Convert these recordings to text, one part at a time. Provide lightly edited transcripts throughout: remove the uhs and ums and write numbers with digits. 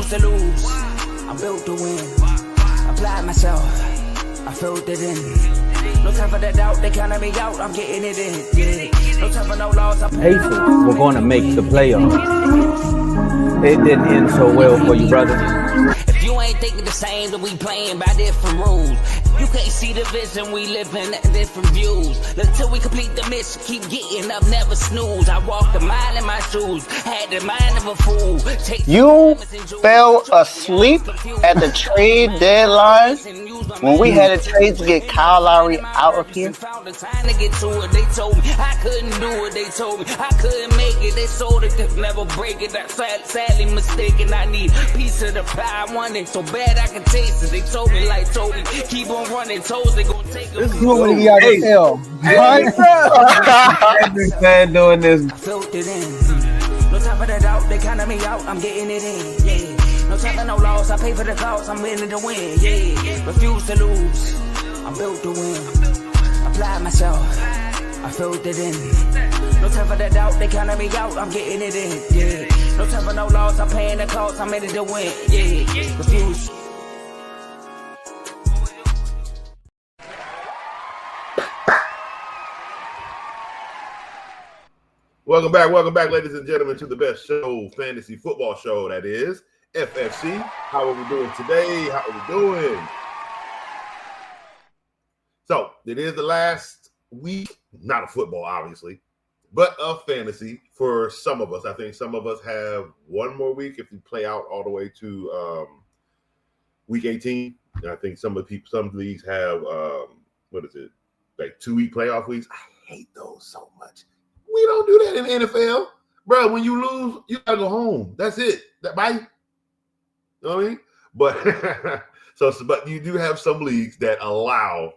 refuse to lose. I'm built to win. Apply myself. I filled it in. No time for the doubt. They counted me out. I'm getting it in. Yeah. No time for no loss. Pacers were going to make the playoffs. It didn't end so well for you, brother. If you ain't thinking the same, then we playing by different rules. You can't see the vision, we living at different views. Until we complete the mission, keep getting up, never snooze. I walked a mile in my shoes, had the mind of a fool. You fell asleep at the trade deadline when we had a trade to get Kyle Lowry out of here. They told me I couldn't do it. They told me I couldn't make it. They sold it, could never break it. That's sadly mistaken. I need a piece of the pie. I want it so bad I can taste it. They told me, like told me, keep on running. Toes they gonna take it. You want me to get out of hell? I've been doing this. I filled it in. No time for the doubt. They counted me out. I'm getting it in. Yeah. No time for no loss. I pay for the cost. I'm winning to win. Yeah. Refuse to lose. I'm built to win. Apply myself. I filled it in. No time for the doubt. They counted me out. I'm getting it in. Yeah. No time for no loss. I'm paying the cost. I'm in it to win. Yeah. Refuse. Welcome back, ladies and gentlemen, to the best show, fantasy football show, that is FFC. How are we doing today? How are we doing? So, it is the last week, not of football, obviously, but of fantasy for some of us. I think some of us have one more week if we play out all the way to week 18. And I think some leagues have, like 2-week playoff weeks. I hate those so much. We don't do that in the NFL. Bro, when you lose, you gotta go home. That's it. Bye. You know what I mean? But you do have some leagues that allow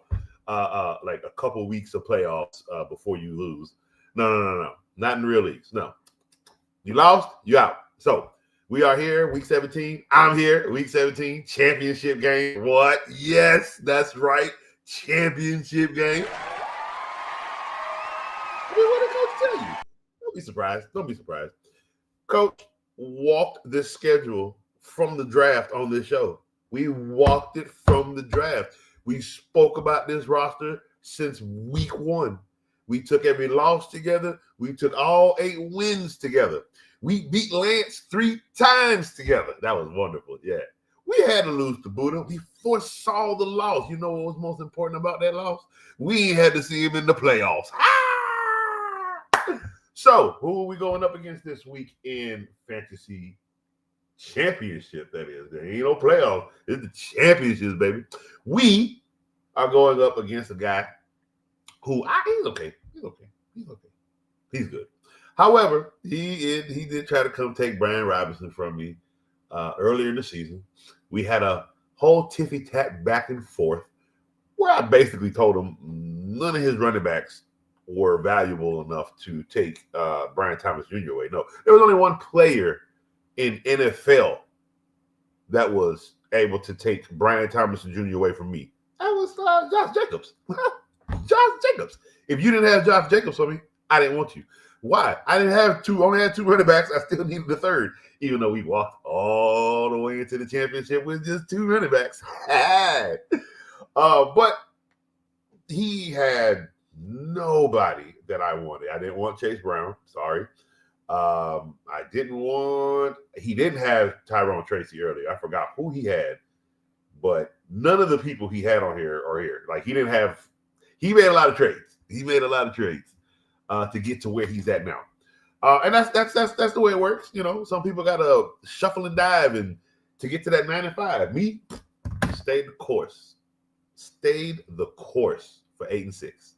like a couple weeks of playoffs before you lose. No. Not in real leagues. No. You lost, you out. So we are here, week 17. I'm here, week 17, championship game. What? Yes, that's right. Championship game. What did Coach tell you? Don't be surprised. Coach walked this schedule from the draft on this show. We walked it from the draft. We spoke about this roster since week 1. We took every loss together. We took all 8 wins together. We beat Lance 3 times together. That was wonderful. Yeah. We had to lose to Buddha. We foresaw the loss. You know what was most important about that loss? We had to see him in the playoffs. So, who are we going up against this week in fantasy championship? That is, there ain't no playoff. It's the championships, baby. We are going up against a guy who he's okay. He's good. However, he did try to come take Brian Robinson from me earlier in the season. We had a whole tiffy-tap back and forth where I basically told him none of his running backs were valuable enough to take Brian Thomas Jr. away. No, there was only one player in NFL that was able to take Brian Thomas Jr. away from me. That was Josh Jacobs. Josh Jacobs. If you didn't have Josh Jacobs for me, I didn't want you. Why? I only had 2 running backs. I still needed the third, even though we walked all the way into the championship with just 2 running backs. But he had nobody that I wanted. I didn't want Chase Brown. Sorry. He didn't have Tyrone Tracy earlier. I forgot who he had, but none of the people he had on here are here. Like he made a lot of trades. To get to where he's at now. And that's the way it works. You know, some people got to shuffle and dive and to get to that 9-5. Me, stayed the course for 8-6.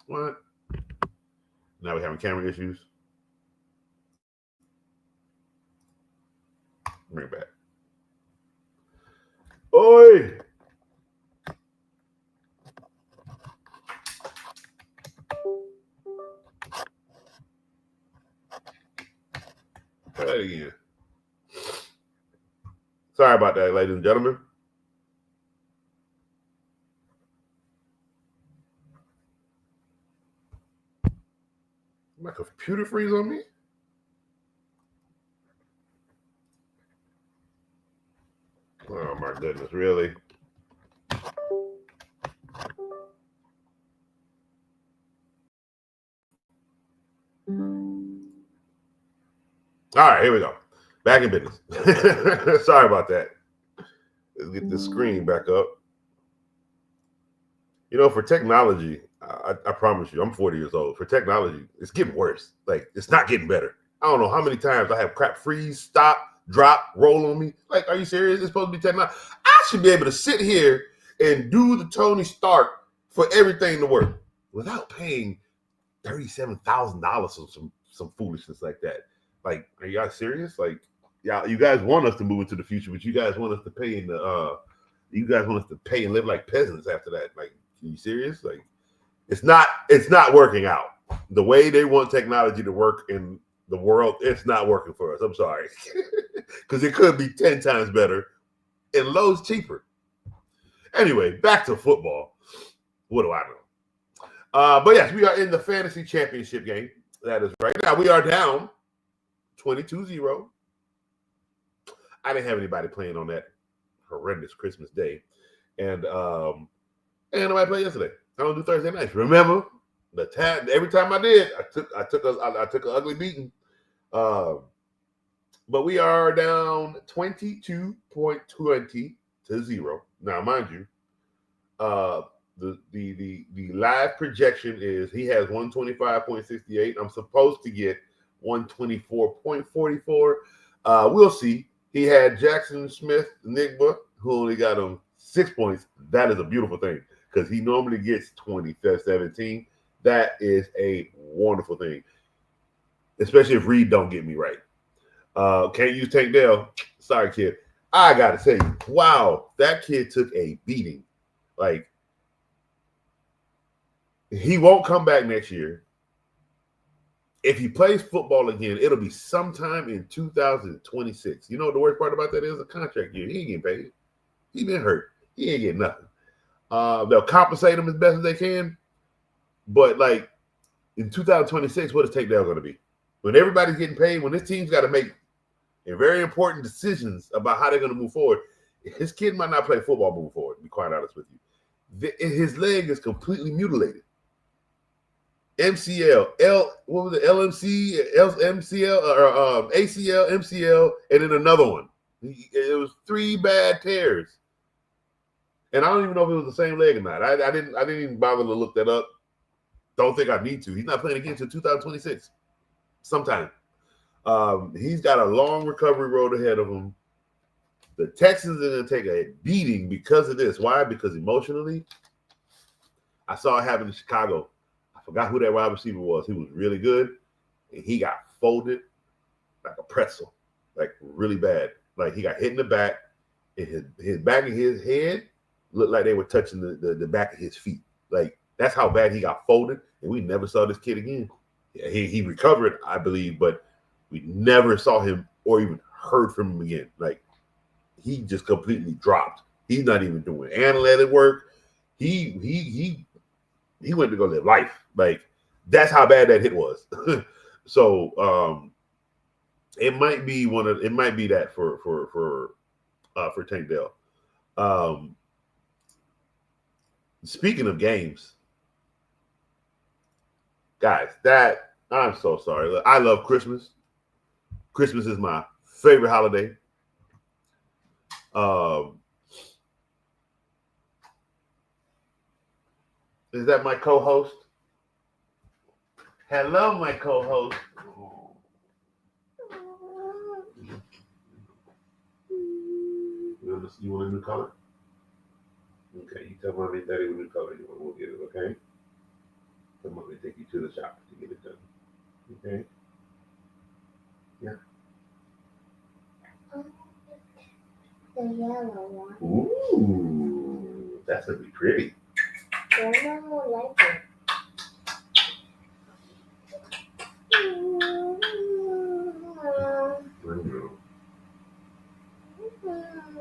What? Now we're having camera issues. Bring it back. Oi! Try that again. Sorry about that, ladies and gentlemen. My computer freeze on me? my goodness, really? All right, here we go. Back in business. Sorry about that. Let's get the screen back up. You know, for technology, I promise you, I'm 40 years old. For technology, it's getting worse. Like, it's not getting better. I don't know how many times I have crap freeze, stop, drop, roll on me. Like, are you serious? It's supposed to be technology. I should be able to sit here and do the Tony Stark for everything to work without paying $37,000 or some foolishness like that. Like, are you guys serious? Like, yeah, you guys want us to move into the future, but you guys want us to pay and live like peasants after that. Like, are you serious? Like, it's not working out. The way they want technology to work in the world, it's not working for us. I'm sorry. Because it could be 10 times better and loads cheaper. Anyway, back to football. What do I know? But yes, we are in the fantasy championship game. That is right. Now we are down 22-0. I didn't have anybody playing on that horrendous Christmas day. And nobody played yesterday. I don't do Thursday nights. Remember, every time I did, I took an ugly beating. But we are down 22.20 to 0. Now, mind you, the live projection is he has 125.68. I'm supposed to get 124.44. We'll see. He had Jackson Smith Nigba, who only got him 6 points. That is a beautiful thing because he normally gets 17. That is a wonderful thing, especially if Reed don't get me right. Can't use Tank Dell. Sorry, kid. I got to say, wow, that kid took a beating. Like, he won't come back next year. If he plays football again, it'll be sometime in 2026. You know what the worst part about that is? A contract year. He ain't getting paid. He been hurt. He ain't getting nothing. They'll compensate him as best as they can. But, like, in 2026, what is Tank Dell going to be? When everybody's getting paid, when this team's got to make very important decisions about how they're going to move forward, his kid might not play football moving forward, to be quite honest with you. His leg is completely mutilated. MCL, LMC, MCL, or ACL, MCL, and then another one. It was 3 bad tears. And I don't even know if it was the same leg or not. I didn't even bother to look that up. Don't think I need to. He's not playing again until 2026. Sometime. He's got a long recovery road ahead of him. The Texans are going to take a beating because of this. Why? Because emotionally, I saw it happen in Chicago. I forgot who that wide receiver was. He was really good, and he got folded like a pretzel, like really bad. Like he got hit in the back, and his back of his head looked like they were touching the back of his feet. Like that's how bad he got folded, and we never saw this kid again. Yeah, he recovered, I believe, but we never saw him or even heard from him again. Like he just completely dropped. He's not even doing analytic work. He went to go live life. Like that's how bad that hit was. So it might be that for Tank Dell. Speaking of games, guys, I'm so sorry. Look, I love Christmas. Christmas is my favorite holiday. Is that my co-host? Hello, my co-host. You want a new color? Okay, you tell Mommy and Daddy what new color you want. We'll get it, okay? Tell Mommy to take you to the shop to get it done. Okay? Yeah. The yellow one. Ooh, that's gonna be pretty. I don't like it. I don't know.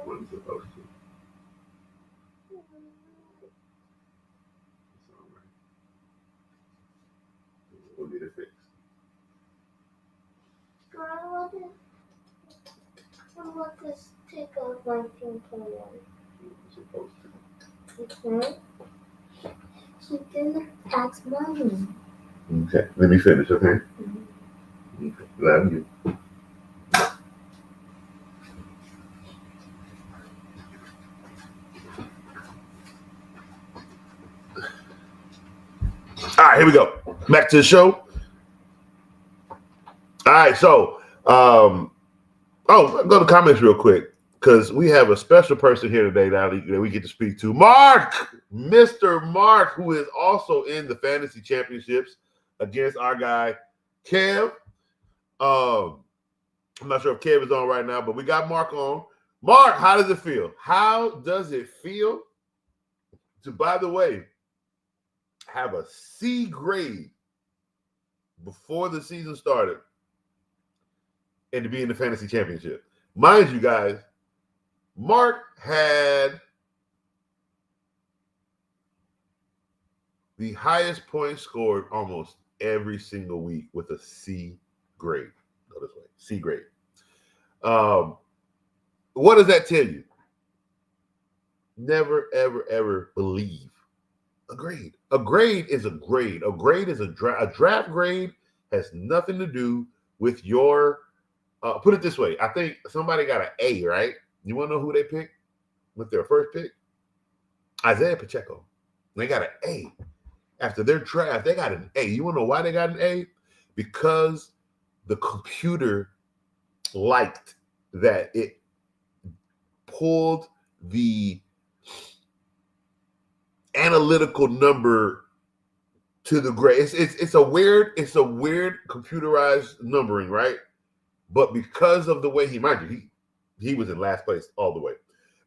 Wasn't supposed to. It's all right. We'll get it fixed. I want this to take off my pink one. Supposed to. Okay. She didn't ask mommy. Okay, let me finish, okay? Love you. All right, here we go. Back to the show. All right, so go to comments real quick because we have a special person here today that we get to speak to. Mark, Mr. Mark, who is also in the fantasy championships against our guy Kev. I'm not sure if Kev is on right now, but we got Mark on. Mark, how does it feel? How does it feel to, by the way, have a C grade before the season started and to be in the fantasy championship? Mind you, guys, Mark had the highest points scored almost every single week with a C grade. Go this way, C grade. What does that tell you? Never, ever, ever believe a grade. A grade is a grade. A grade is a draft grade has nothing to do with your, put it this way. I think somebody got an A, right? You want to know who they picked with their first pick? Isaiah Pacheco. They got an A. After their draft, they got an A. You want to know why they got an A? Because the computer liked that it pulled the analytical number to the grade. It's a weird computerized numbering, right? But because of the way he was in last place all the way.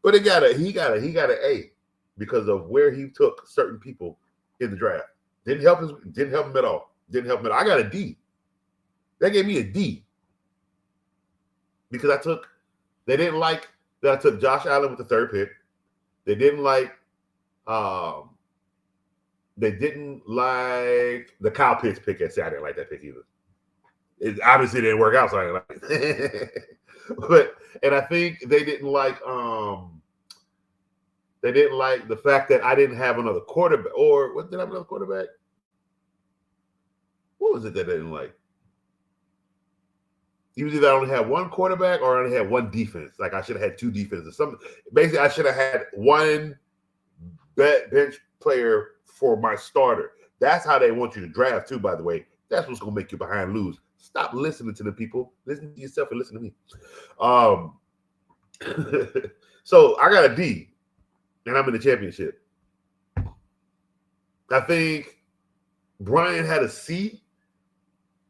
But he got an A because of where he took certain people in the draft. Didn't help him at all. I got a D. That gave me a D. Because they didn't like that I took Josh Allen with the third pick. They didn't like the Kyle Pitts pick at I didn't like that pick either. It obviously didn't work out, so I didn't like it. And I think they didn't like the fact that I didn't have another quarterback. Or what, did I have another quarterback? What was it that they didn't like? It was either I only had one quarterback or I only had one defense. Like I should have had two defenses. Basically, I should have had one bench player for my starter. That's how they want you to draft too, by the way. That's what's going to make you behind lose. Stop listening to the people. Listen to yourself and listen to me. So I got a D, and I'm in the championship. I think Brian had a C,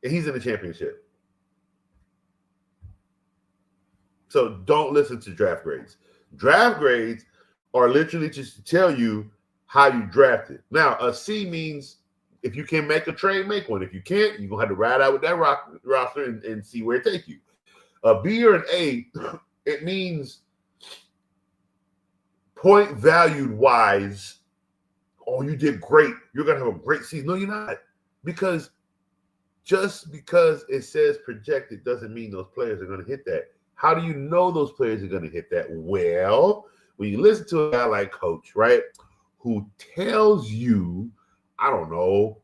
and he's in the championship. So don't listen to draft grades. Draft grades are literally just to tell you how you drafted. Now, a C means if you can make a trade, make one. If you can't, you're going to have to ride out with that roster and see where it takes you. A B or an A, it means point valued wise, oh, you did great. You're going to have a great season. No, you're not. Because just because it says projected doesn't mean those players are going to hit that. How do you know those players are going to hit that? Well, when you listen to a guy like Coach, right, who tells you, I don't know,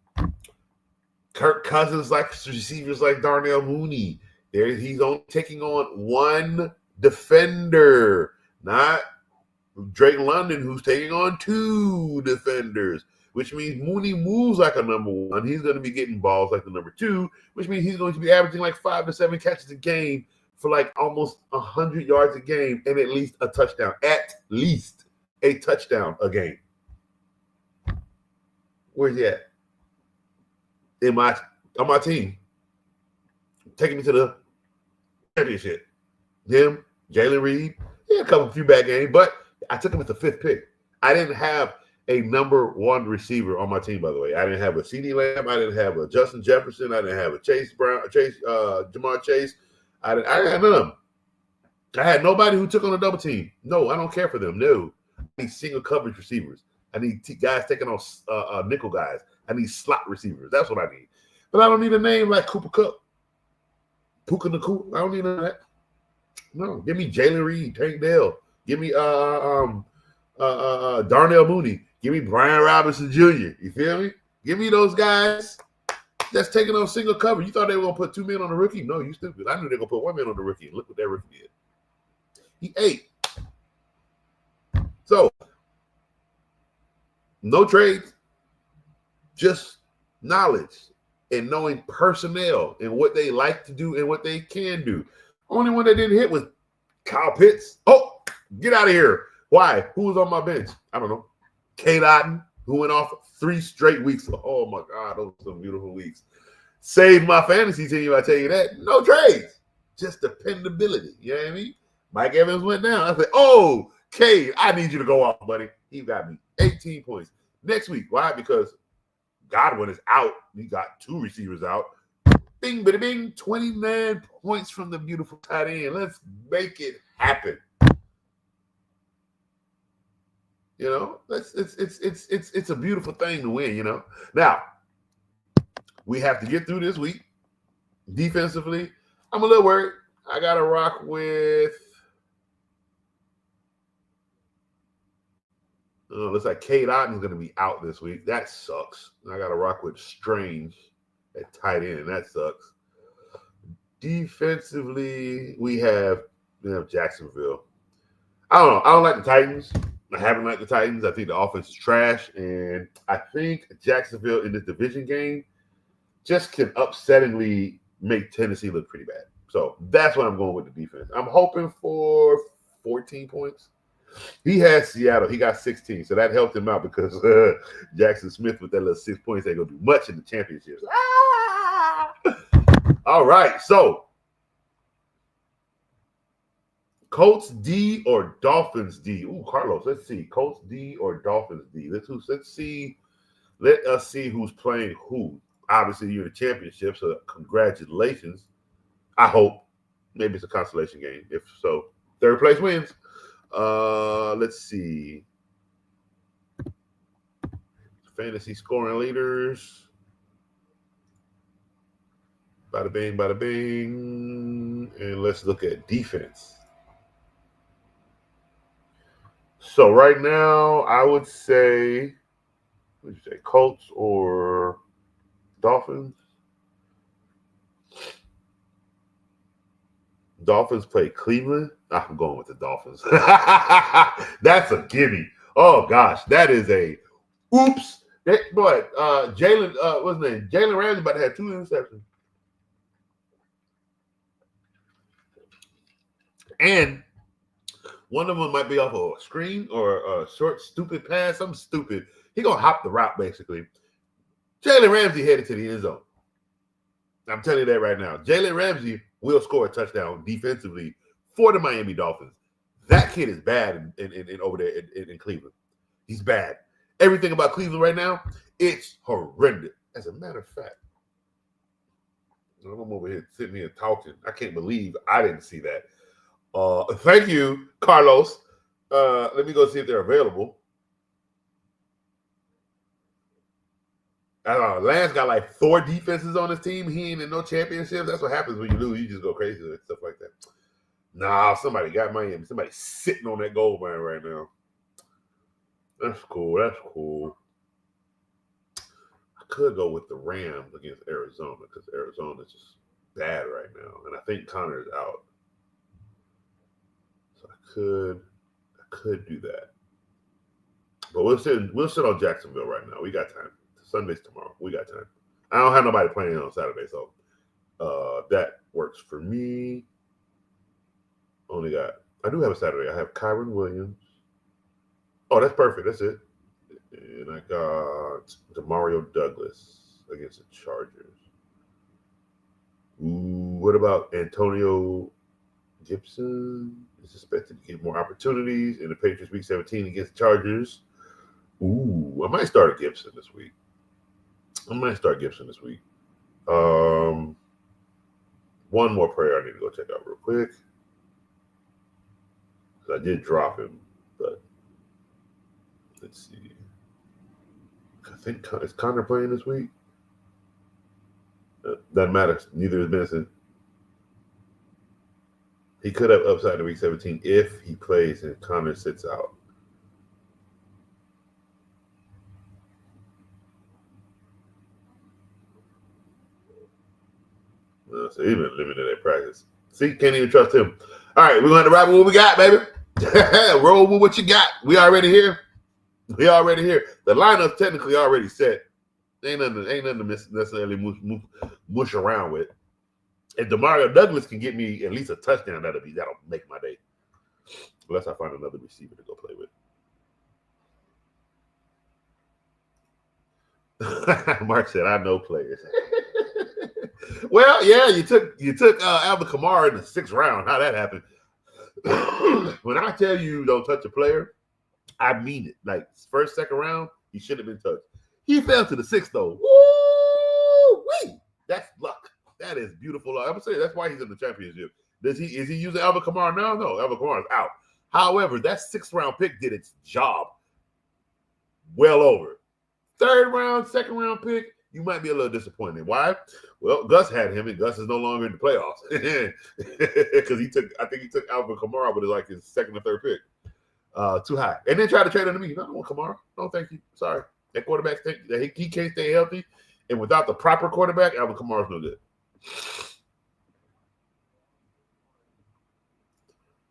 Kirk Cousins like receivers like Darnell Mooney. He's only taking on one defender, not Drake London, who's taking on two defenders, which means Mooney moves like a number one. He's going to be getting balls like the number two, which means he's going to be averaging like 5 to 7 catches a game for like almost 100 yards a game and at least a touchdown. At least a touchdown a game. Where's he at? On my team. Taking me to the championship. Him, Jalen Reed. He had a few bad games, but I took him at the 5th pick. I didn't have a number one receiver on my team, by the way. I didn't have a CeeDee Lamb. I didn't have a Justin Jefferson. I didn't have a Jamar Chase. I didn't have none of them. I had nobody who took on a double team. No, I don't care for them. No. I need single coverage receivers. I need guys taking on nickel guys. I need slot receivers. That's what I need. But I don't need a name like Cooper Kupp. Puka Nakua. I don't need none of that. No, give me Jalen Reed, Tank Dell. Give me Darnell Mooney. Give me Brian Robinson Jr. You feel me? Give me those guys that's taking on single cover. You thought they were gonna put 2 men on the rookie? No, you stupid. I knew they were gonna put 1 man on the rookie. And look what that rookie did. He ate. So no trades, just knowledge and knowing personnel and what they like to do and what they can do. Only one that didn't hit was Kyle Pitts. Oh, get out of here. Why? Who was on my bench? I don't know. Kate Otten, who went off 3 straight weeks. Oh, my God. Those were some beautiful weeks. Saved my fantasy team, I tell you that. No trades. Just dependability. You know what I mean? Mike Evans went down. I said, oh, Cade, I need you to go off, buddy. He got me 18 points. Next week. Why? Because Godwin is out. He got 2 receivers out. Bing, bada bing, 29 points from the beautiful tight end. Let's make it happen. You know, it's a beautiful thing to win, you know. Now, we have to get through this week. Defensively, I'm a little worried. I got to rock with, looks like Cade Otten's going to be out this week. That sucks. I got to rock with Strange at tight end. That sucks. Defensively, we have Jacksonville. I don't know. I don't like the Titans. I haven't liked the Titans. I think the offense is trash. And I think Jacksonville in this division game just can upsettingly make Tennessee look pretty bad. So that's what I'm going with the defense. I'm hoping for 14 points. He has Seattle. He got 16. So that helped him out because Jackson Smith with that little 6 points ain't going to do much in the championships. All right. So Colts D or Dolphins D? Ooh, Carlos, let's see. Colts D or Dolphins D? Let's see. Let us see who's playing who. Obviously, you're in the championship, so congratulations. I hope. Maybe it's a consolation game. If so, third place wins. Let's see. Fantasy scoring leaders. Bada bing, bada bing. And let's look at defense. So right now, I would say, what did you say, Colts or Dolphins? Dolphins play Cleveland. I'm going with the Dolphins. That's a gimme. Oh gosh, that is a oops. Jalen, what's his name? Jalen Ramsey about to have 2 interceptions. And one of them might be off a screen or a short, stupid pass, something stupid. He gonna hop the route, basically. Jalen Ramsey headed to the end zone. I'm telling you that right now. Jalen Ramsey will score a touchdown defensively for the Miami Dolphins. That kid is bad in over there in Cleveland. He's bad. Everything about Cleveland right now, it's horrendous. As a matter of fact, I'm over here sitting here talking. I can't believe I didn't see that. Thank you, Carlos. Let me go see if they're available. Lance got like 4 defenses on his team. He ain't in no championships. That's what happens when you lose. You just go crazy and stuff like that. Nah, somebody got Miami. Somebody's sitting on that goal line right now. That's cool. That's cool. I could go with the Rams against Arizona because Arizona's just bad right now. And I think Connor's out. So I could do that. But we'll sit on Jacksonville right now. We got time. Sunday's tomorrow. We got time. I don't have nobody playing on Saturday, so that works for me. I do have a Saturday. I have Kyron Williams. Oh, that's perfect. That's it. And I got Demario Douglas against the Chargers. Ooh, what about Antonio Gibson? Is expected to get more opportunities in the Patriots Week 17 against the Chargers. Ooh, I might start Gibson this week. One more player I need to go check out real quick. I did drop him, but let's see. I think is Connor playing this week? Doesn't matter. Neither is Benson. He could have upside to week 17 if he plays and Connor sits out. So he's been limited at practice. See, can't even trust him. All right, we're going to wrap with what we got, baby. Roll with what you got. We already here. We already here. The lineup's technically already set. Ain't nothing to necessarily mush around with. If DeMario Douglas can get me at least a touchdown, that'll make my day. Unless I find another receiver to go play with. Mark said, "I know players." Well, yeah, you took Alvin Kamara in the 6th round. How that happened? When I tell you don't touch a player, I mean it. Like 1st, 2nd round, he should have been touched. He fell to the 6th though. Woo-wee! That's luck. That is beautiful. I'm gonna say that's why he's in the championship. Is he using Alvin Kamara now? No, Alvin Kamara is out. However, that 6th round pick did its job. Well over. 3rd round, 2nd round pick, you might be a little disappointed. Why? Well, Gus had him, and Gus is no longer in the playoffs because I think he took Alvin Kamara, but it's like his 2nd or 3rd pick. Too high, and then tried to trade him to me. No, I don't want Kamara. No, thank you. Sorry, that quarterback he can't stay healthy, and without the proper quarterback, Alvin Kamara's no good.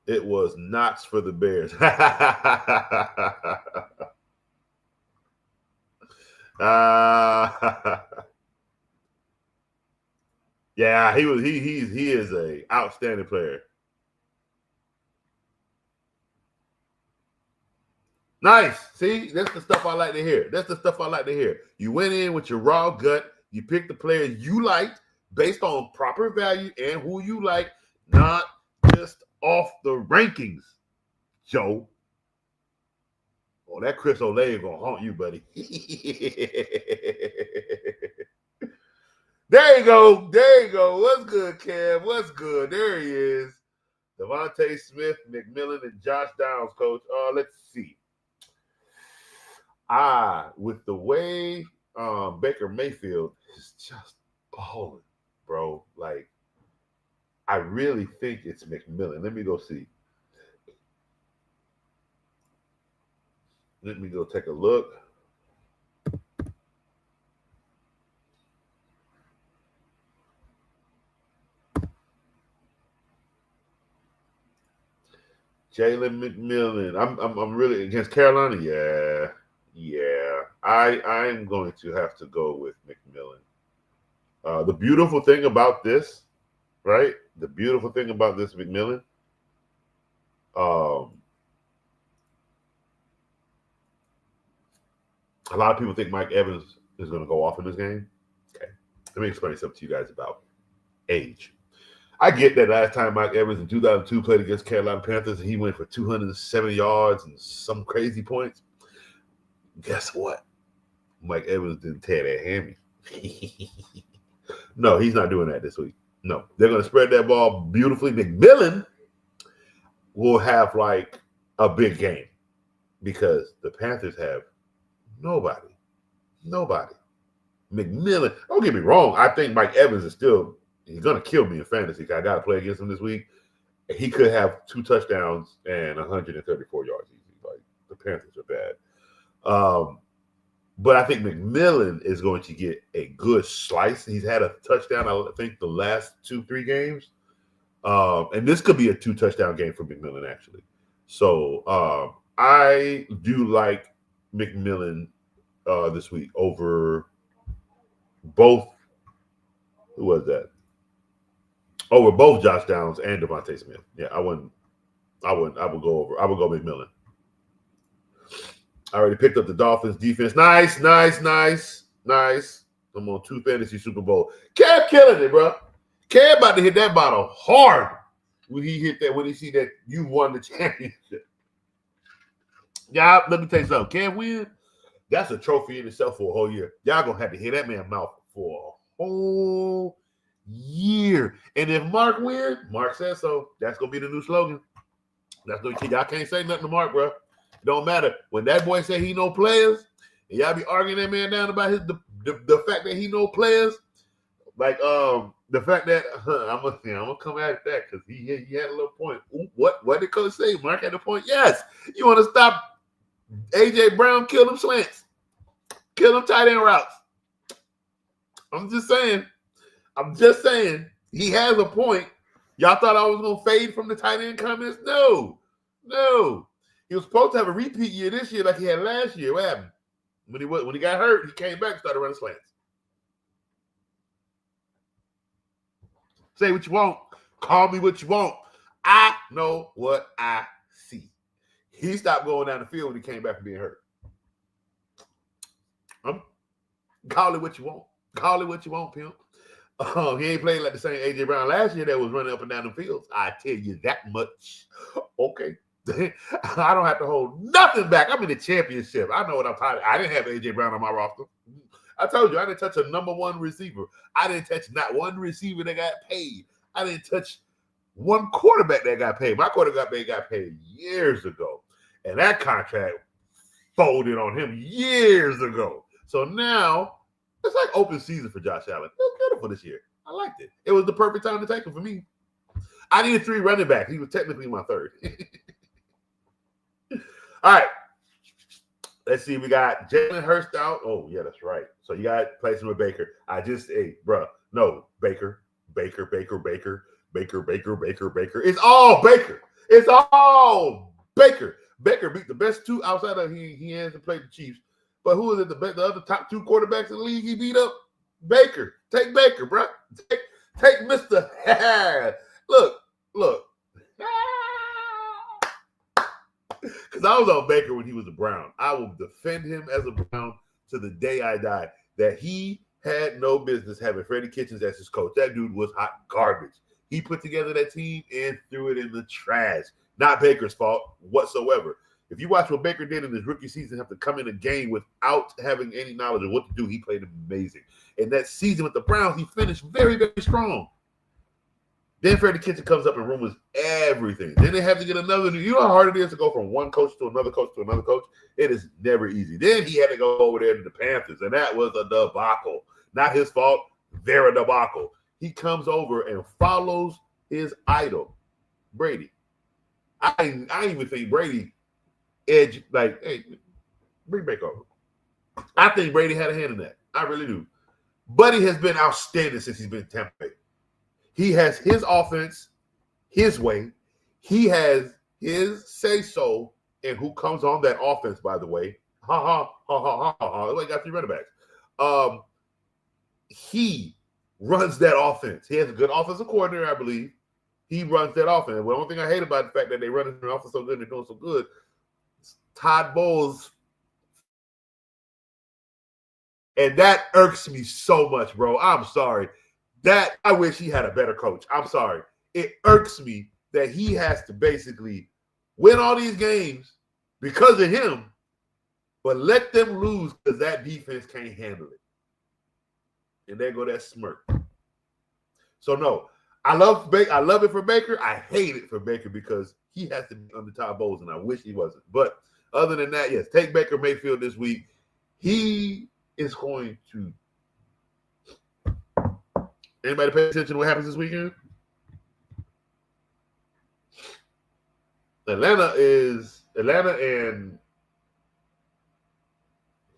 It was Knox for the Bears. Yeah, he is a outstanding player. Nice. See, that's the stuff I like to hear. You went in with your raw gut. You picked the player you liked based on proper value and who you like, not just off the rankings, Joe. Oh, that Chris Olay is gonna haunt you, buddy. There you go. What's good, Kev? What's good? There he is. Devontae Smith, McMillan, and Josh Downs, coach. Let's see. With the way Baker Mayfield is just balling, bro. Like, I really think it's McMillan. Let me go see. Let me go take a look. Jalen McMillan. I'm really against Carolina. Yeah. I'm going to have to go with McMillan. The beautiful thing about this, right? The beautiful thing about this McMillan, a lot of people think Mike Evans is going to go off in this game. Okay. Let me explain something to you guys about age. I get that last time Mike Evans in 2002 played against Carolina Panthers, and he went for 207 yards and some crazy points. Guess what? Mike Evans didn't tear that hammy. No, he's not doing that this week. No, they're going to spread that ball beautifully. McMillan will have like a big game because the Panthers have nobody. McMillan, don't get me wrong. I think Mike Evans is still, he's going to kill me in fantasy. I got to play against him this week. He could have 2 touchdowns and 134 yards easy. Like, the Panthers are bad. But I think McMillan is going to get a good slice. He's had a touchdown, I think, the last 2-3 games. And this could be a 2-touchdown game for McMillan, actually. So I do like McMillan this week over both. Who was that? Over both Josh Downs and Devontae Smith. Yeah, I would go McMillan. I already picked up the Dolphins defense. Nice. I'm on 2 fantasy Super Bowl. Kev killing it, bro. Kev about to hit that bottle hard when he see that you won the championship. Yeah, let me tell you something. Kev win, that's a trophy in itself for a whole year. Y'all gonna have to hear that man mouth for a whole year. And if Mark wins, Mark says so. That's gonna be the new slogan. Y'all can't say nothing to Mark, bro. It don't matter. When that boy say he know players, and y'all be arguing that man down about the fact that he know players, Like the fact that I'm gonna come at that because he had a little point. Ooh, what did Coach say? Mark had a point. Yes, you want to stop AJ Brown, kill them slants, kill them tight end routes. I'm just saying. He has a point. Y'all thought I was gonna fade from the tight end comments? No. He was supposed to have a repeat year this year like he had last year. What happened? When he got hurt, he came back and started running slants. Say what you want. Call me what you want. I know what I see. He stopped going down the field when he came back from being hurt. Call it what you want. Call it what you want, pimp. He ain't playing like the same AJ Brown last year that was running up and down the fields. I tell you that much. Okay. I don't have to hold nothing back. I'm in the championship. I know what I'm talking about. I didn't have AJ Brown on my roster. I told you, I didn't touch a number one receiver. I didn't touch not one receiver that got paid. I didn't touch one quarterback that got paid. My quarterback got paid years ago. And that contract folded on him years ago. So now, it's like open season for Josh Allen. It was beautiful this year. I liked it. It was the perfect time to take him for me. I needed 3 running backs. He was technically my third. All right. Let's see. We got Jalen Hurst out. Oh, yeah, that's right. So you got placing with Baker. No, Baker. It's all Baker. It's all Baker. Baker beat the best 2 outside of he hasn't played the Chiefs. But who is it? The other top 2 quarterbacks in the league he beat up? Baker. Take Baker, bro. Take Mr. Look. Because I was on Baker when he was a Brown. I will defend him as a Brown to the day I die. That he had no business having Freddie Kitchens as his coach. That dude was hot garbage. He put together that team and threw it in the trash. Not Baker's fault whatsoever. If you watch what Baker did in his rookie season, have to come in a game without having any knowledge of what to do, he played amazing. And that season with the Browns, he finished very, very strong. Then Freddie Kitchens comes up and rumors everything. Then they have to get another. You know how hard it is to go from one coach to another coach to another coach? It is never easy. Then he had to go over there to the Panthers, and that was a debacle. Not his fault. They're a debacle. He comes over and follows his idol, Brady. I even think Brady edge, like, hey, bring Baker over. I think Brady had a hand in that. I really do. Buddy has been outstanding since he's been in Tampa Bay. He has his offense, his way. He has his say-so and who comes on that offense, by the way. He got 3 running backs. He runs that offense. He has a good offensive coordinator, I believe. He runs that offense. The only thing I hate about the fact that they run the offense so good and they're doing so good, Todd Bowles. And that irks me so much, bro. I'm sorry. That I wish he had a better coach. I'm sorry. It irks me that he has to basically win all these games because of him, but let them lose because that defense can't handle it. And there go that smirk. So no, I love it for Baker. I hate it for Baker because he has to be under Todd Bowles, and I wish he wasn't. But other than that, yes, take Baker Mayfield this week. He is going to. Anybody pay attention to what happens this weekend? Atlanta and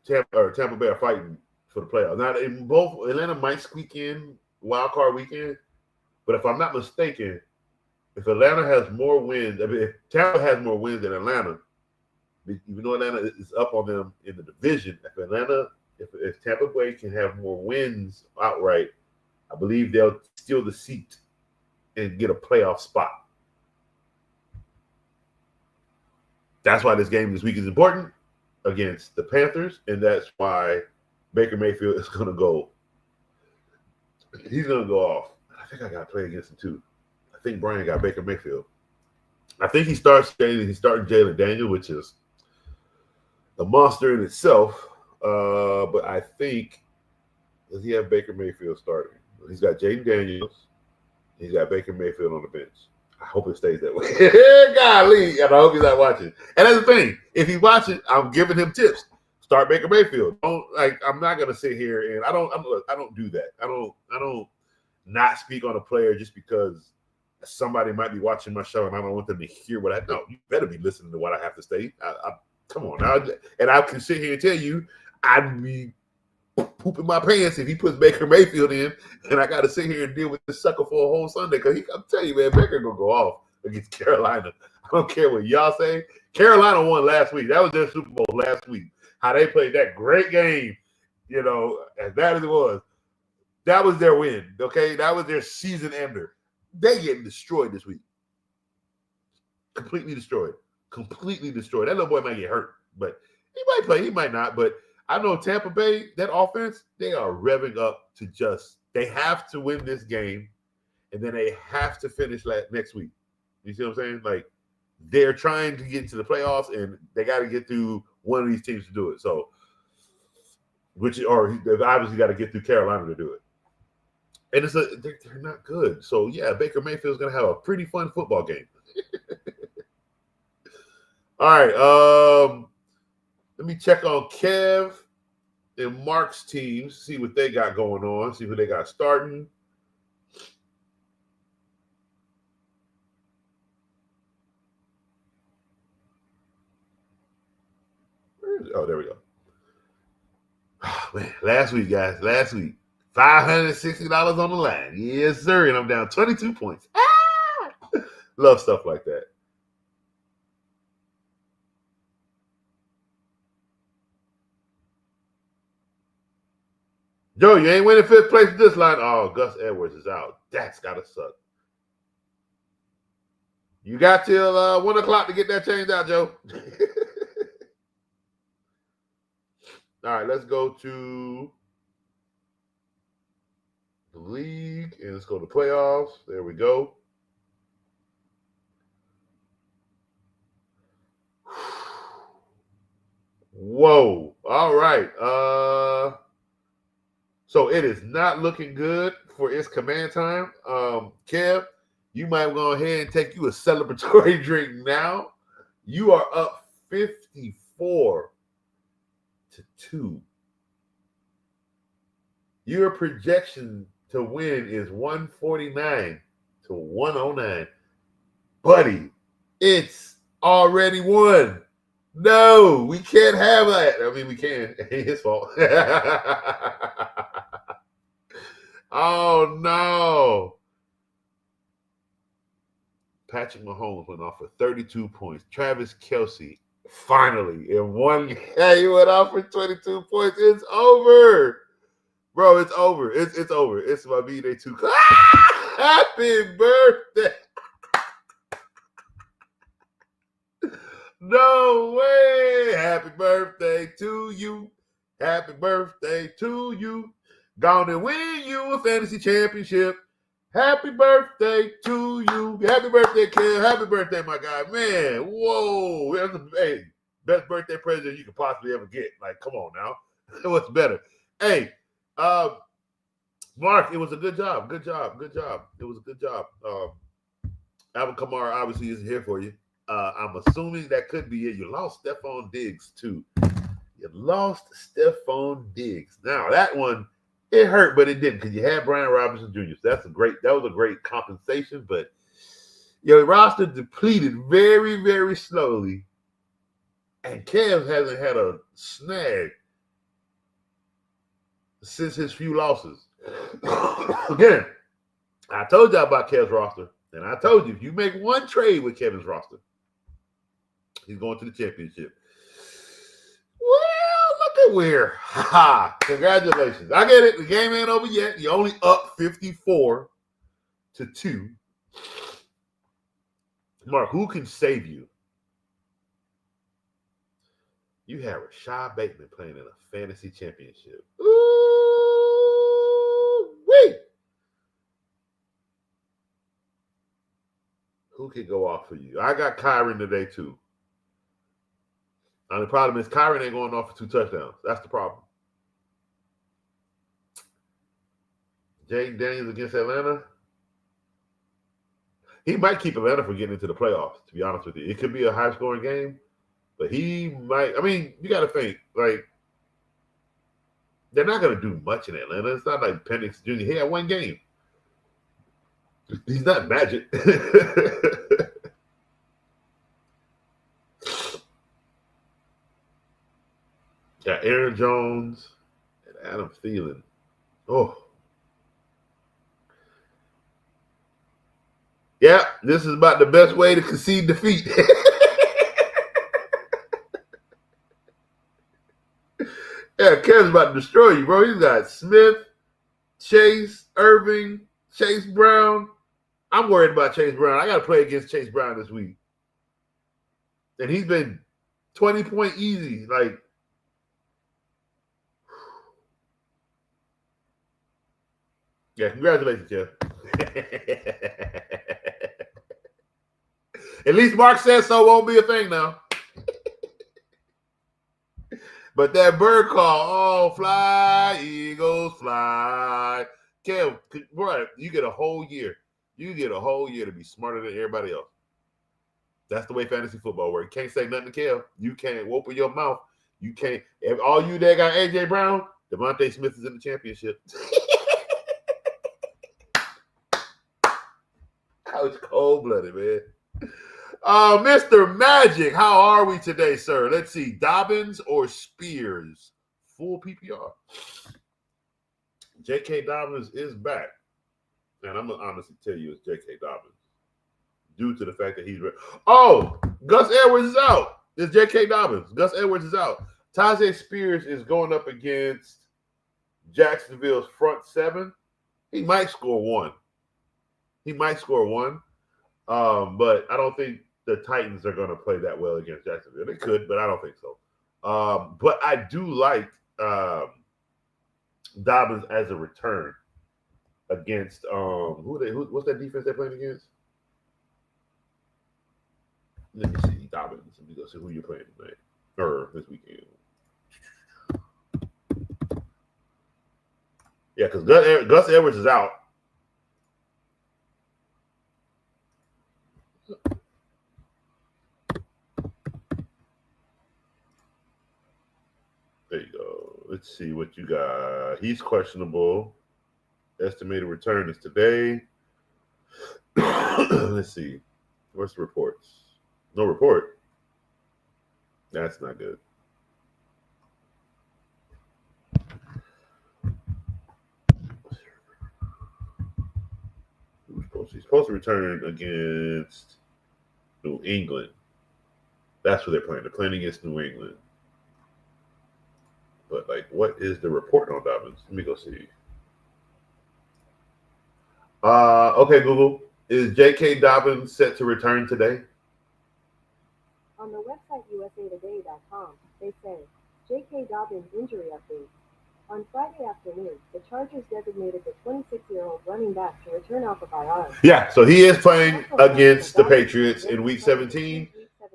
Tampa Bay are fighting for the playoffs. Now, in both, Atlanta might squeak in wild card weekend, but if I'm not mistaken, if Atlanta has more wins, if Tampa has more wins than Atlanta, even though Atlanta is up on them in the division, if Tampa Bay can have more wins outright, I believe they'll steal the seat and get a playoff spot. That's why this game this week is important against the Panthers, and that's why Baker Mayfield is going to go. He's going to go off. I think I got to play against him too. I think Brian got Baker Mayfield. I think he's starting Jalen Daniels, which is a monster in itself. But I think, does he have Baker Mayfield starting? He's got Jaden Daniels. He's got Baker Mayfield on the bench. I hope it stays that way. Golly, and I hope he's not watching. And that's the thing. If he's watching, I'm giving him tips. Start Baker Mayfield. I'm not gonna sit here and I don't do that. I don't not speak on a player just because somebody might be watching my show and I don't want them to hear what I know. You better be listening to what I have to say. Come on now. And I can sit here and tell you I'd be pooping my pants if he puts Baker Mayfield in and I got to sit here and deal with this sucker for a whole Sunday. Because I'm telling you, man, Baker going to go off against Carolina. I don't care what y'all say. Carolina won last week. That was their Super Bowl last week. How they played that great game, as bad as it was. That was their win, okay? That was their season ender. They getting destroyed this week. Completely destroyed. Completely destroyed. That little boy might get hurt, but he might play. He might not. But I know Tampa Bay, that offense, they are revving up to they have to win this game, and then they have to finish next week. You see what I'm saying? Like, they're trying to get into the playoffs, and they got to get through one of these teams to do it. So, they've obviously got to get through Carolina to do it. And they're not good. So, yeah, Baker Mayfield's going to have a pretty fun football game. All right. Let me check on Kev and Mark's teams, see what they got going on, see who they got starting. Oh, there we go. Oh, man, last week, guys. $560 on the line. Yes, sir. And I'm down 22 points. Love stuff like that. Joe, you ain't winning fifth place with this line. Oh, Gus Edwards is out. That's got to suck. You got till 1 o'clock to get that changed out, Joe. All right, let's go to the league, and let's go to playoffs. There we go. Whoa. All right. So it is not looking good for its command time. Kev, you might go ahead and take you a celebratory drink now. You are up 54-2. Your projection to win is 149-109. Buddy, it's already won. No, we can't have that. I mean, we can. It ain't his fault. Oh, no. Patrick Mahomes went off for 32 points. Travis Kelce, finally, in one game, he went off for 22 points. It's over. Bro, it's over. It's over. It's my B-Day too. Happy birthday. No way. Happy birthday to you. Happy birthday to you. Gonna win you a fantasy championship. Happy birthday to you. Happy birthday, Kev. Happy birthday, my guy. Man, whoa. That's the best birthday present you could possibly ever get. Like, come on now. What's better? Hey, Mark, it was a good job. Good job. It was a good job. Alvin Kamara obviously isn't here for you. I'm assuming that could be it. You lost Stephon Diggs, too. You lost Stephon Diggs. Now, that one, it hurt, but it didn't because you had Brian Robinson Jr. So that was a great compensation, but your roster depleted very, very slowly. And Kev hasn't had a snag since his few losses. Again, I told y'all about Kev's roster, and I told you if you make one trade with Kevin's roster, he's going to the championship. Well, look at where. Ha! Congratulations. I get it. The game ain't over yet. You're only up 54-2. Mark, who can save you? You have Rashad Bateman playing in a fantasy championship. Ooh, wait. Who can go off for you? I got Kyron today, too. And the problem is Kyron ain't going off for 2 touchdowns. That's the problem. Jaden Daniels against Atlanta. He might keep Atlanta from getting into the playoffs, to be honest with you. It could be a high-scoring game, but he might. I mean, you got to think, like, they're not going to do much in Atlanta. It's not like Penix Jr. He had one game. He's not Magic. Got Aaron Jones and Adam Thielen. Oh. Yeah, this is about the best way to concede defeat. Yeah, Kev's about to destroy you, bro. He's got Smith, Chase, Irving, Chase Brown. I'm worried about Chase Brown. I got to play against Chase Brown this week. And he's been 20-point easy. Like, yeah, congratulations, Kev. At least Mark says so won't be a thing now. But that bird call, oh, fly, Eagles, fly. Kev, bro, you get a whole year. You get a whole year to be smarter than everybody else. That's the way fantasy football works. You can't say nothing to Kev. You can't open your mouth. You can't. If all you there got A.J. Brown, Devontae Smith is in the championship. That was cold-blooded, man. Mr. Magic, how are we today, sir? Let's see. Dobbins or Spears? Full PPR. J.K. Dobbins is back. And I'm going to honestly tell you it's J.K. Dobbins. Due to the fact that he's... Oh! Gus Edwards is out. It's J.K. Dobbins. Gus Edwards is out. Tajay Spears is going up against Jacksonville's front seven. He might score one. But I don't think the Titans are going to play that well against Jacksonville. They could, but I don't think so. But I do like Dobbins as a return against what's that defense they're playing against? Let me see Dobbins. Let me go see who you're playing tonight or this weekend. Yeah, because Gus Edwards is out. There you go. Let's see what you got. He's questionable. Estimated return is today. Let's see. What's the reports? No report. That's not good. He's supposed to return against New England. That's what they're playing. They're playing against New England. But, like, what is the report on Dobbins? Let me go see. Okay, Google. Is J.K. Dobbins set to return today? On the website usatoday.com, they say, J.K. Dobbins injury update. On Friday afternoon, the Chargers designated the 26-year-old running back to return off of IR. Yeah, so he is playing against the Patriots in Week 17.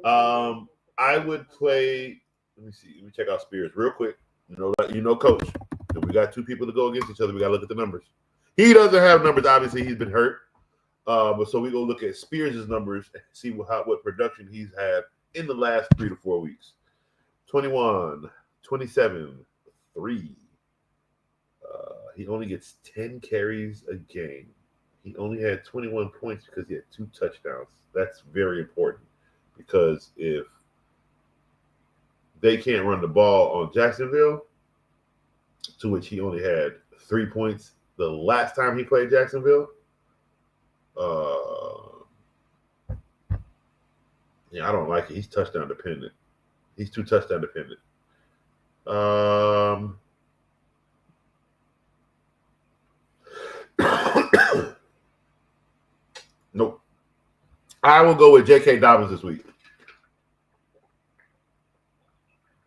I would play. Let me see. Let me check out Spears real quick. You know, Coach. We got two people to go against each other. We got to look at the numbers. He doesn't have numbers. Obviously, he's been hurt. But so we go look at Spears' numbers and see what production he's had in the last 3 to 4 weeks. 21, 27, 3. He only gets 10 carries a game. He only had 21 points because he had 2 touchdowns. That's very important because if they can't run the ball on Jacksonville, to which he only had 3 points the last time he played Jacksonville. Yeah, I don't like it. He's touchdown dependent. He's too touchdown dependent. Nope. I will go with J.K. Dobbins this week.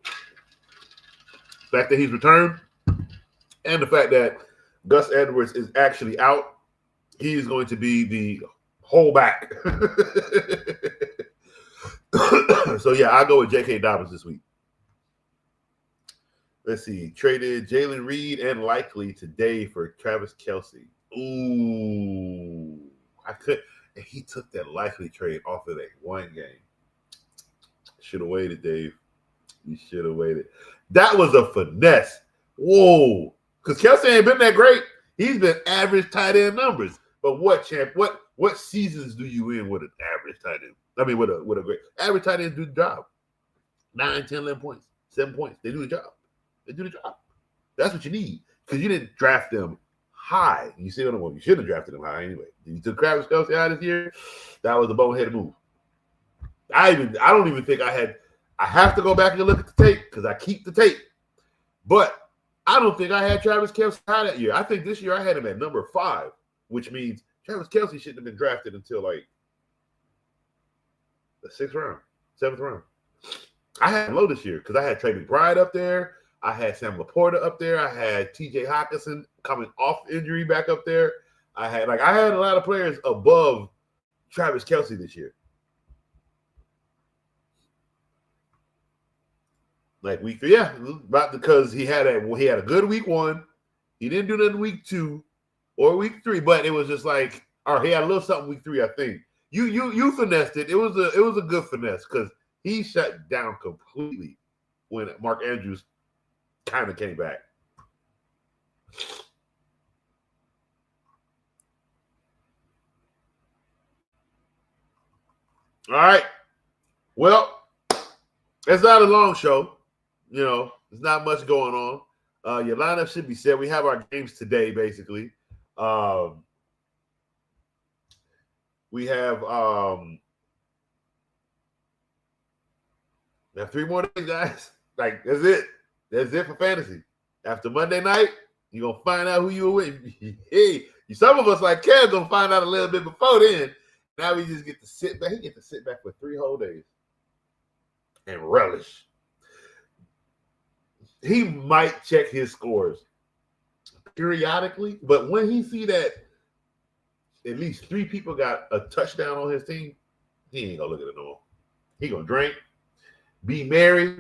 The fact that he's returned and the fact that Gus Edwards is actually out, he's going to be the whole back. So, yeah, I'll go with J.K. Dobbins this week. Let's see. Traded Jalen Reed and Likely today for Travis Kelce. Ooh. And he took that Likely trade off of that one game. Should have waited, Dave. You should have waited. That was a finesse. Whoa. Because Kelsey ain't been that great. He's been average tight end numbers. But what seasons do you win with an average tight end? I mean, with a great average tight end do the job. 9, 10, 11 points, 7 points. They do the job. They do the job. That's what you need. Because you didn't draft them high. You see what I'm saying? You should have drafted them high anyway. You took Travis Kelsey out this year. That was a boneheaded move. I don't even think I have to go back and look at the tape because I keep the tape. But I don't think I had Travis Kelsey high that year. I think this year I had him at number 5, which means Travis Kelsey shouldn't have been drafted until like the 6th round, 7th round. I had him low this year because I had Trey McBride up there. I had Sam Laporta up there. I had TJ Hawkinson coming off injury back up there. I had a lot of players above Travis Kelsey this year. Like week 3, yeah, about because he had a good week 1. He didn't do nothing week 2 or week 3, but it was just like, or he had a little something week 3, I think. You finessed it. It was a good finesse because he shut down completely when Mark Andrews kind of came back. All right. Well, it's not a long show. You know, there's not much going on. Your lineup should be set. We have our games today, basically. We have 3 more days, guys. Like, that's it. That's it for fantasy. After Monday night, you're going to find out who you were with. Hey, some of us, like Kev, going to find out a little bit before then. Now we just get to sit back. He gets to sit back for 3 whole days and relish. He might check his scores periodically, but when he see that at least 3 people got a touchdown on his team, he ain't going to look at it no more. He going to drink, be merry,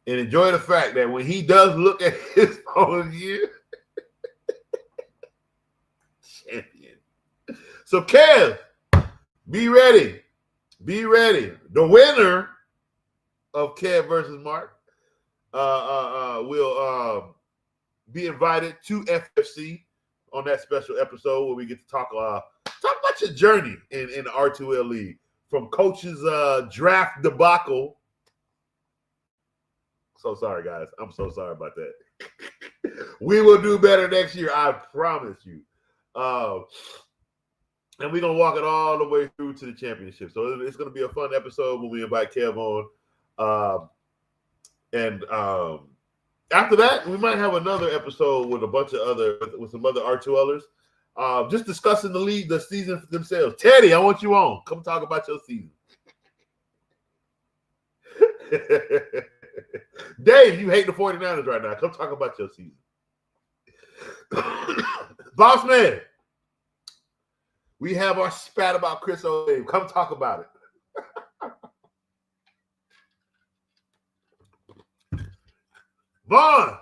and enjoy the fact that when he does look at his own year, champion. So, Kev, be ready. Be ready. The winner of Kev versus Mark will be invited to FFC on that special episode where we get to talk about your journey in the R2L League. From Coach's draft debacle. So sorry, guys. I'm so sorry about that. We will do better next year. I promise you. And we're going to walk it all the way through to the championship. So it's going to be a fun episode when we invite Kev on. After that, we might have another episode with some other R2Lers. Just discussing the league, the season themselves. Teddy, I want you on. Come talk about your season. Dave, you hate the 49ers right now. Come talk about your season. Boss man, we have our spat about Chris Olave. Come talk about it. Vaughn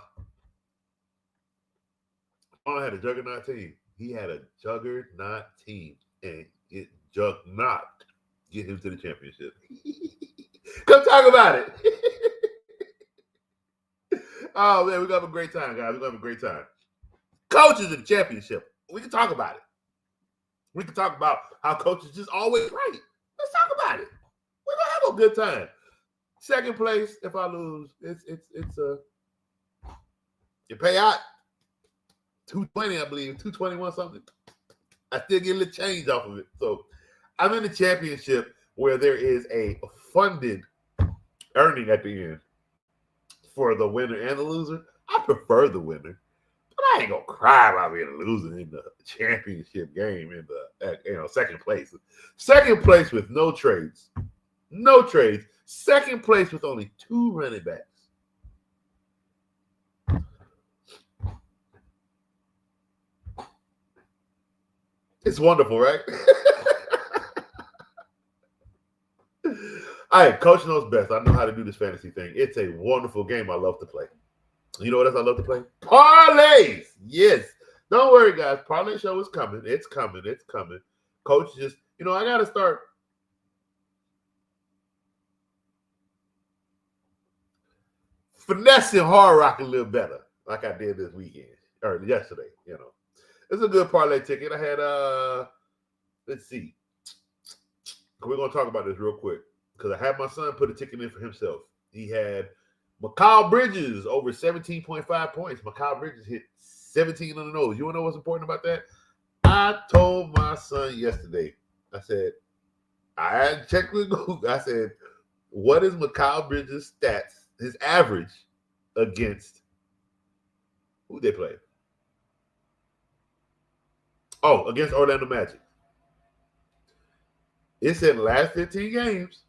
had a juggernaut team. He had a juggernaut team, and it juggernaut get him to the championship. Come talk about it. Oh, man, we're going to have a great time, guys. We're going to have a great time. Coaches in the championship. We can talk about it. We can talk about how coaches just always right. Let's talk about it. We're going to have a good time. Second place, if I lose, it's you pay out $220, I believe, $221 something. I still get a little change off of it. So I'm in the championship where there is a funded earning at the end for the winner and the loser. I prefer the winner, but I ain't gonna cry about being a loser in the championship game in the second place. Second place with no trades. Second place with only 2 running backs. It's wonderful, right? All right, Coach knows best. I know how to do this fantasy thing. It's a wonderful game I love to play. You know what else I love to play? Parlays. Yes. Don't worry, guys. Parlay show is coming. It's coming. Coach just, I got to start finessing Hard Rock a little better. like I did this weekend or yesterday. It's a good parlay ticket. I had let's see. We're gonna talk about this real quick because I had my son put a ticket in for himself. He had Mikal Bridges over 17.5 points. Mikal Bridges hit 17 on the nose. You wanna know what's important about that? I told my son yesterday, I said, I had checked with Google. I said, what is Mikal Bridges' stats, his average against who they play? Oh, against Orlando Magic. It said last 15 games,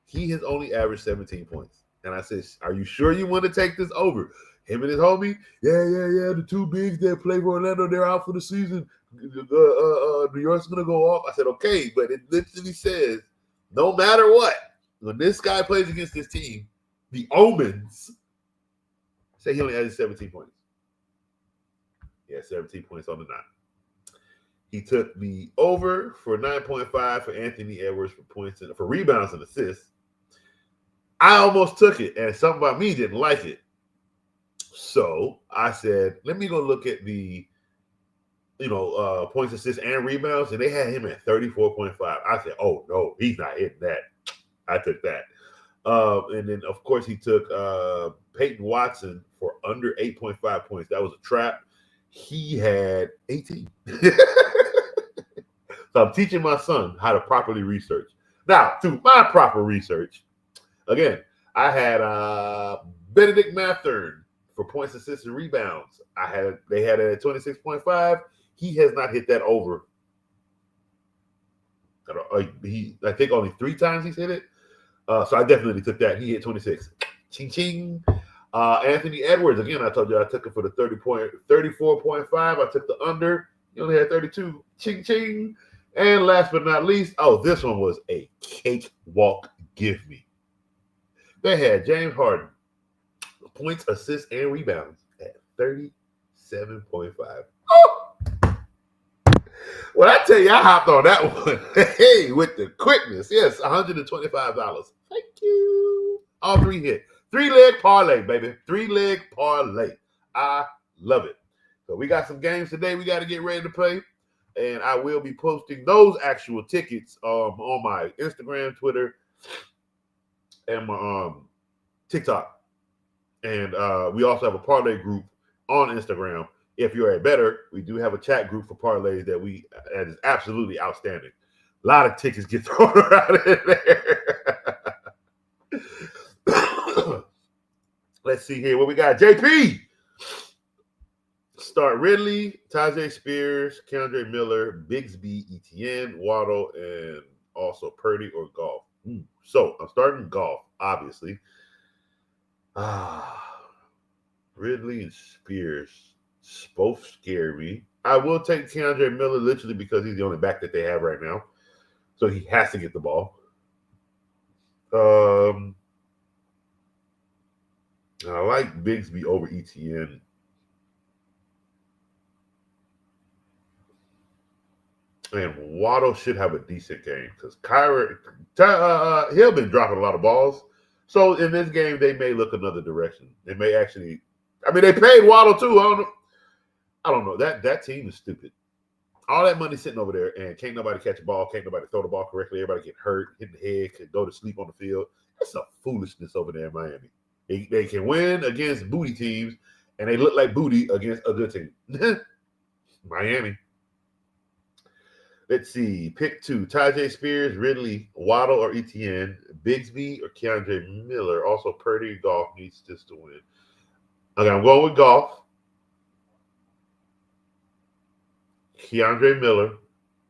he has only averaged 17 points. And I said, are you sure you want to take this over? Him and his homie, yeah. The two bigs that play for Orlando, they're out for the season. New York's going to go off. I said, okay, but it literally says, no matter what, when this guy plays against this team, the Omens say he only added 17 points. Yeah, 17 points on the night. He took the over for 9.5 for Anthony Edwards for points and for rebounds and assists. I almost took it, and something about me didn't like it. So I said, let me go look at the points, assists, and rebounds, and they had him at 34.5. I said, oh, no, he's not hitting that. I took that. And then, of course, he took Peyton Watson for under 8.5 points. That was a trap. He had 18. So I'm teaching my son how to properly research. Now, through my proper research, again, I had Benedict Mathern for points, assists, and rebounds. They had it at 26.5. He has not hit that over. I think only 3 times he's hit it. So I definitely took that. He hit 26. Ching ching. Anthony Edwards, again, I told you I took it for the 34.5. I took the under. He only had 32. Ching ching. And last but not least, this one was a cakewalk give me. They had James Harden, points, assists, and rebounds at 37.5. Oh! When I tell you I hopped on that one, hey, with the quickness. Yes, $125. Thank you. All 3 hit. 3-leg parlay, baby. 3-leg parlay. I love it. So we got some games today we got to get ready to play. And I will be posting those actual tickets on my Instagram, Twitter, and my TikTok. And we also have a parlay group on Instagram. If you're a better, we do have a chat group for parlays that is absolutely outstanding. A lot of tickets get thrown around in there. Let's see here what we got. JP. Start Ridley, Tajay Spears, Keandre Miller, Bigsby, Etienne, Waddle, and also Purdy or Goff. So I'm starting Goff, obviously. Ridley and Spears both scare me. I will take Keandre Miller literally because he's the only back that they have right now. So he has to get the ball. I like Bigsby over Etienne. And Waddle should have a decent game because Hill been dropping a lot of balls. So in this game, they may look another direction. They may actually, they paid Waddle too. I don't know. That team is stupid. All that money sitting over there, and can't nobody catch a ball, can't nobody throw the ball correctly. Everybody get hurt, hit the head, could go to sleep on the field. That's some foolishness over there in Miami. They can win against booty teams, and they look like booty against a good team. Miami. Let's see. Pick 2. Tajay Spears, Ridley, Waddle, or Etienne. Bigsby or Keandre Miller. Also, Purdy and Goff needs this to win. Okay, I'm going with Goff. Keandre Miller.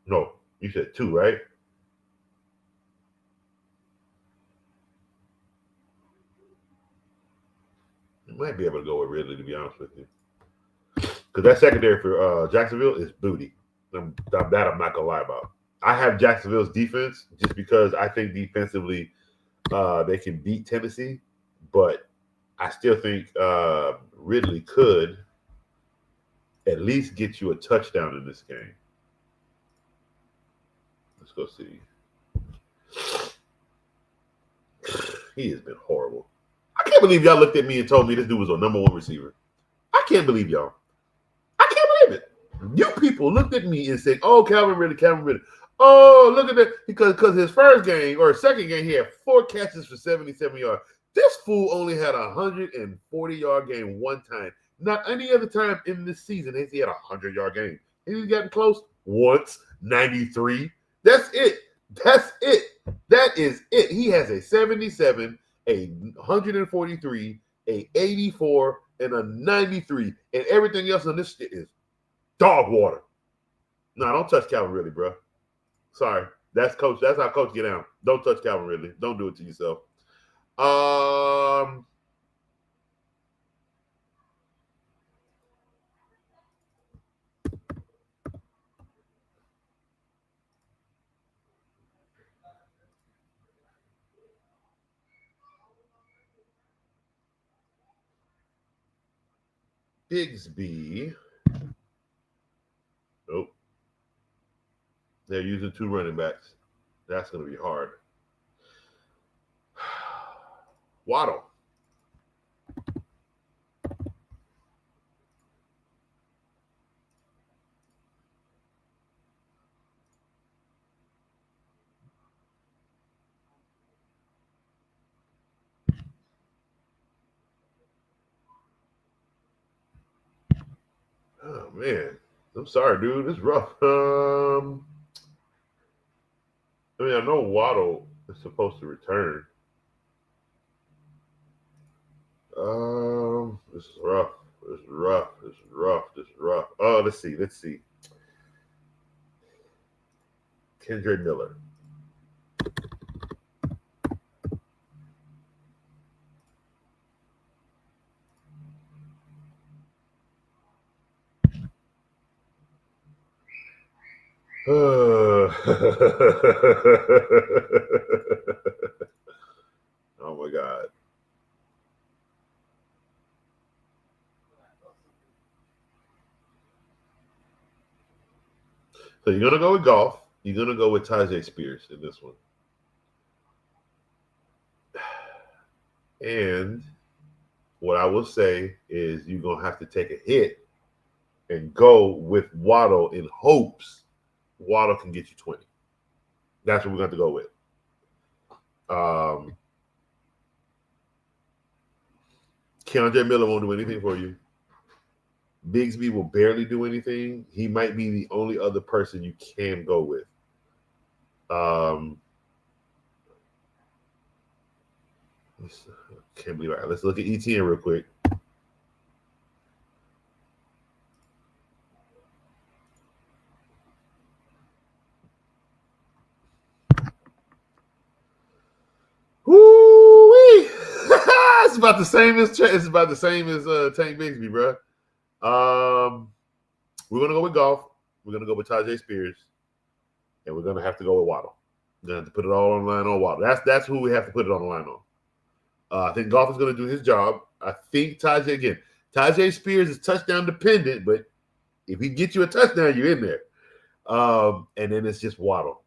No, you said 2, right? You might be able to go with Ridley, to be honest with you. Because that secondary for Jacksonville is booty. That I'm not going to lie about. I have Jacksonville's defense just because I think defensively they can beat Tennessee. But I still think Ridley could at least get you a touchdown in this game. Let's go see. He has been horrible. I can't believe y'all looked at me and told me this dude was a number 1 receiver. I can't believe y'all. I can't believe it. You people looked at me and said, "Oh, Calvin Ridley. Oh, look at that." Because his first game or second game, he had 4 catches for 77 yards. This fool only had a 140-yard game one time. Not any other time in this season has he had a 100-yard game. He's gotten close once, 93. That's it. That is it. He has a 77, a 143, a 84, and a 93. And everything else on this shit is dog water. No, don't touch Calvin Ridley, bro. Sorry. That's coach. That's how coach get down. Don't touch Calvin Ridley. Don't do it to yourself. Bigsby. Nope. They're using 2 running backs. That's going to be hard. Waddle. Oh, man. I'm sorry, dude. It's rough. I mean, I know Waddle is supposed to return. This is rough. This is rough. Oh, let's see. Kendra Miller. Oh my God. So you're going to go with Goff. You're going to go with Tajay Spears in this one. And what I will say is you're going to have to take a hit and go with Waddle in hopes Waddle can get you 20. That's what we're going to go with. Keandre Miller won't do anything for you. Bigsby will barely do anything. He might be the only other person you can go with. Can't believe it. Let's look at ETN real quick. Woo-wee! It's about the same as Tank Bigsby, bro. We're gonna go with Goff. We're gonna go with Tajay Spears, and we're gonna have to go with Waddle. We're gonna have to put it all on the line on Waddle. That's who we have to put it on the line on. I think Goff is gonna do his job. I think Tajay Spears is touchdown dependent, but if he gets you a touchdown, you're in there. And then it's just Waddle.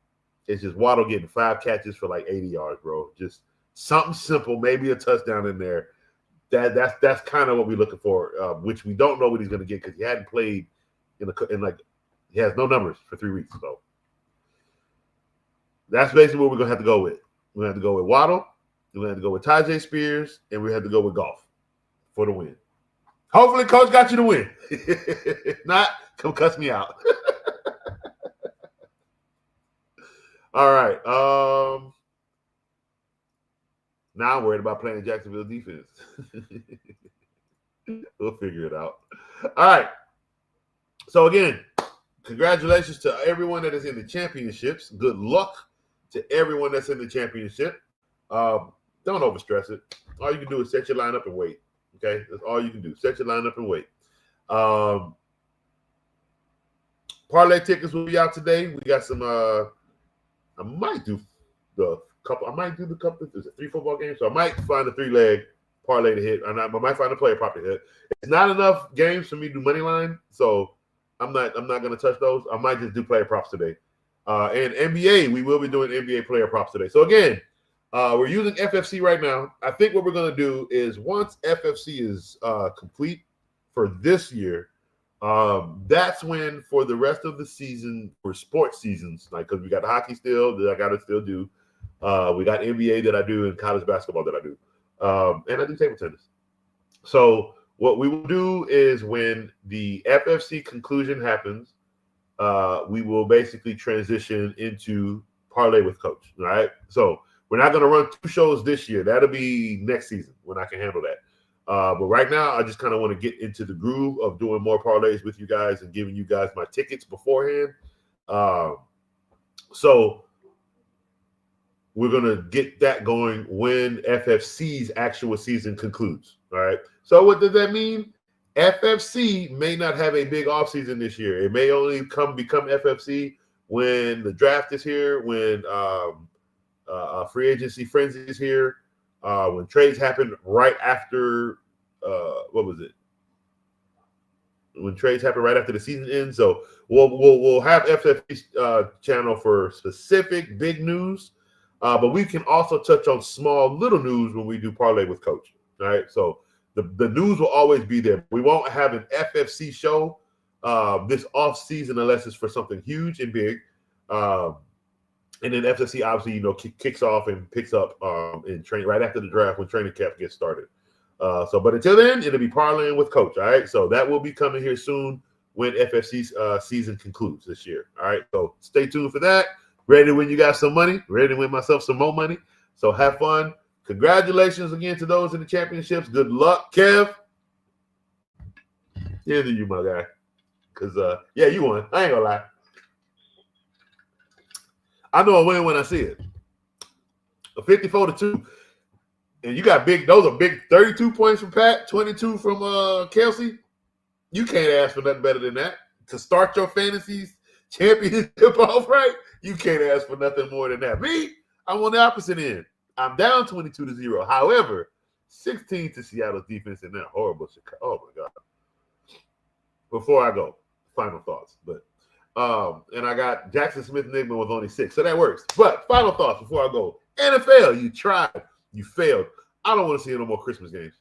It's just Waddle getting 5 catches for like 80 yards, bro. Just something simple, maybe a touchdown in there. That's kind of what we're looking for, which we don't know what he's going to get because he hadn't played he has no numbers for 3 weeks. So that's basically what we're going to have to go with. We're going to have to go with Waddle. We're going to have to go with Tajay Spears, and we have to go with Goff for the win. Hopefully, Coach got you the win. If not, come cuss me out. All right. Now I'm worried about playing Jacksonville defense. We'll figure it out. All right. So, again, congratulations to everyone that is in the championships. Good luck to everyone that's in the championship. Don't overstress it. All you can do is set your lineup and wait. Okay? That's all you can do. Set your lineup and wait. Parlay tickets will be out today. We got some I might do the couple. There's a 3 football games, so I might find a 3-leg parlay to hit. I might find a player prop to hit. It's not enough games for me to do money line, so I'm not going to touch those. I might just do player props today. And NBA, we will be doing NBA player props today. So again, we're using FFC right now. I think what we're going to do is once FFC is complete for this year, that's when for the rest of the season, for sports seasons, like because we got hockey still that I got to still do. We got NBA that I do and college basketball that I do. And I do table tennis. So what we will do is when the FFC conclusion happens, we will basically transition into Parlay with Coach. All right. So we're not going to run 2 shows this year. That'll be next season when I can handle that. But right now, I just kind of want to get into the groove of doing more parlays with you guys and giving you guys my tickets beforehand. So we're going to get that going when FFC's actual season concludes. All right. So what does that mean? FFC may not have a big offseason this year. It may only become FFC when the draft is here, when free agency frenzy is here, when trades happen right after when trades happen right after the season ends. So we'll have FFC channel for specific big news, but we can also touch on small little news when we do Parlay with Coach. All right, so the news will always be there. We won't have an FFC show this off season unless it's for something huge and big. And then FFC obviously, kicks off and picks up in train right after the draft when training camp gets started. But until then, it'll be parlaying with Coach. All right. So that will be coming here soon when FFC's season concludes this year. All right. So stay tuned for that. Ready to win you guys some money. Ready to win myself some more money. So have fun. Congratulations again to those in the championships. Good luck, Kev. Here's to you, my guy. Because, you won. I ain't gonna lie. I know I win when I see it. A 54-2. And you got those are big 32 points from Pat, 22 from Kelsey. You can't ask for nothing better than that. To start your fantasy championship off right, you can't ask for nothing more than that. Me, I'm on the opposite end. I'm down 22-0. However, 16 to Seattle's defense in that horrible Chicago. Oh my God. Before I go, final thoughts. But and I got Jackson Smith-Nigman with only 6. So that works. But final thoughts before I go. NFL, you tried. You failed. I don't want to see no more Christmas games.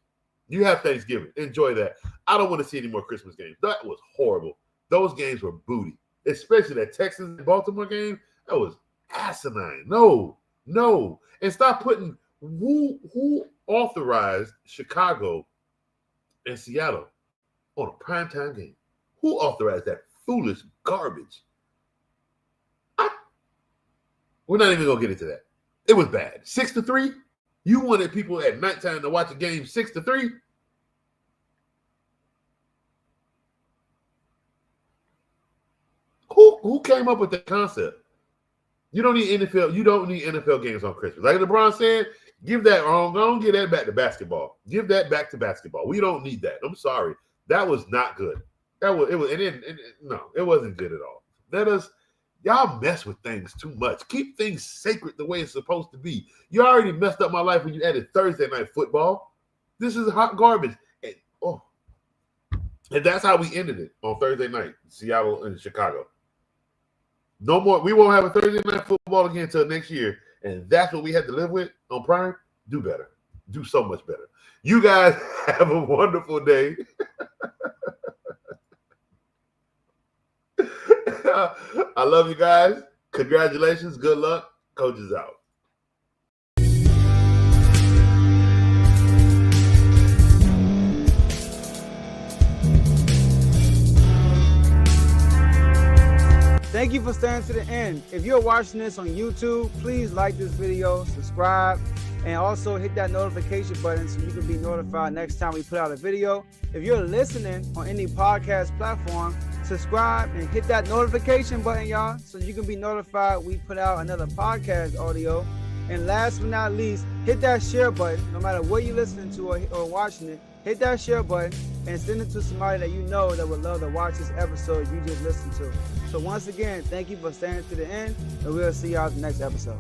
You have Thanksgiving. Enjoy that. I don't want to see any more Christmas games. That was horrible. Those games were booty. Especially that Texans and Baltimore game. That was asinine. No. And stop putting who authorized Chicago and Seattle on a primetime game. Who authorized that foolish garbage? We're not even going to get into that. It was bad. 6-3? You wanted people at nighttime to watch a game 6-3? Who came up with that concept? You don't need NFL games on Christmas. Like LeBron said, give that wrong. Don't give that back to basketball. Give that back to basketball. We don't need that. I'm sorry. That was not good. It wasn't good at all. Y'all mess with things too much. Keep things sacred the way it's supposed to be. You already messed up my life when you added Thursday night football. This is hot garbage. And that's how we ended it on Thursday night, Seattle and Chicago. No more. We won't have a Thursday night football again until next year. And that's what we had to live with on Prime. Do better. Do so much better. You guys have a wonderful day. I love you guys. Congratulations. Good luck. Coach is out. Thank you for staying to the end. If you're watching this on YouTube, please like this video, subscribe, and also hit that notification button so you can be notified next time we put out a video. If you're listening on any podcast platform, subscribe and hit that notification button, y'all, so you can be notified we put out another podcast audio. And last but not least, hit that share button. No matter what you're listening to or watching it, hit that share button and send it to somebody that you know that would love to watch this episode you just listened to. So once again, thank you for staying to the end, and we'll see y'all in the next episode.